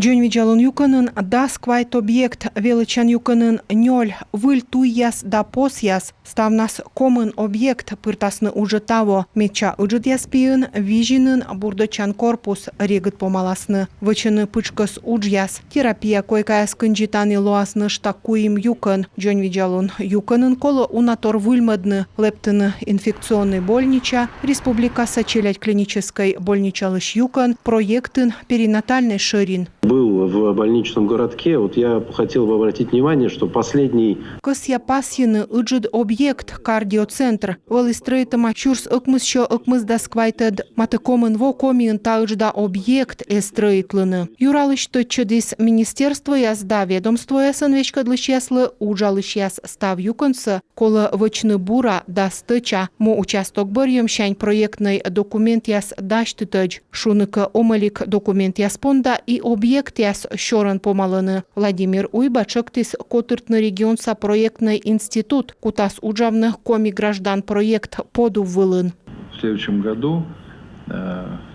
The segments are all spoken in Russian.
Джон виджалун юканын да сквайт объект величан юканын нёль выль туяс да посяс ставнас комын объект пыртасны уже таво меча ыжыт яспиын вижинын бурдочан корпус регыт помаласны вычыны пычкас уджяс терапия койкаяс кынжитаны лоасны штакуим юкан Джон виджалун юканын колы унатор выльмадны лептыны инфекционный больнича республика сочелять клинической больничалыш юкан проектын перинатальный ширин. Был в больничном городке, вот я хотел бы обратить внимание, что последний... Косья пасьяны ыджид объект кардиоцентр. Валистрейтама чурс ыкмысчо ыкмыс да сквайтед матыкомын во комиын таыжда объект эстрейтлыны. Юралыш тычыдис министерство язда ведомство ясын вечкадлыш яслы ужалыш яс став юкансы, колы вычны бура да стыча. Мо участок бырьем щань проектный документ яс даштытыж. Шуныка омалик документ яспонда и объект яс щорын помалыны. Владимир Уйба чыктис котыртны регионса проектный институт, кутас уджавных коми граждан проект поду вылын. В следующем году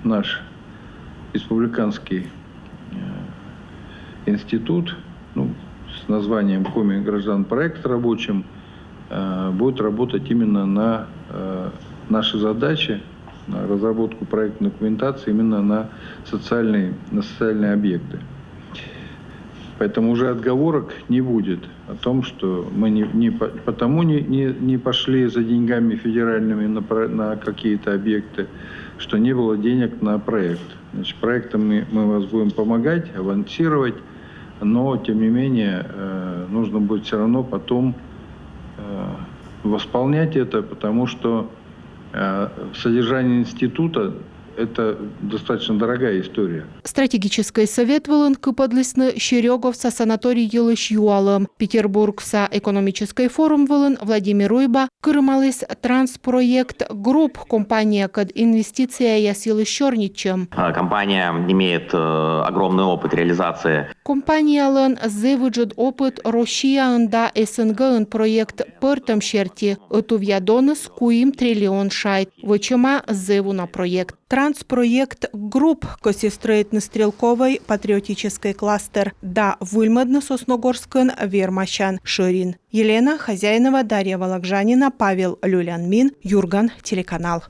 наш республиканский институт с названием коми граждан проект рабочим будет работать именно на наши задачи, на разработку проектной документации именно на социальные объекты. Поэтому уже отговорок не будет о том, что мы не пошли за деньгами федеральными на какие-то объекты, что не было денег на проект. Значит, проектом мы вас будем помогать, авансировать, но тем не менее нужно будет все равно потом восполнять это, потому что содержание института – это достаточно дорогая история. Стратегический совет вылын кыпадлысны Щереговса санаторий елыш юалым. Петербургса экономический форум вылын Владимир Уйба кырымалыс транспроект групп компания кад инвестиция яс елыш щорничем. Компания имеет огромный опыт реализации. Компаниялын зевыджыд опыт Россияында СНГ проект пыртым шерти. Ытувьядоныс куим триллион шайт. Вычыма зеву на проект. Транспроект групп косистроитны стрелковой патриотический кластер да выльмадны Сосногорскын Вермащан Ширин. Елена Хозяинова, Дарья Вологжанина, Павел Люлянмин, Юрган, телеканал.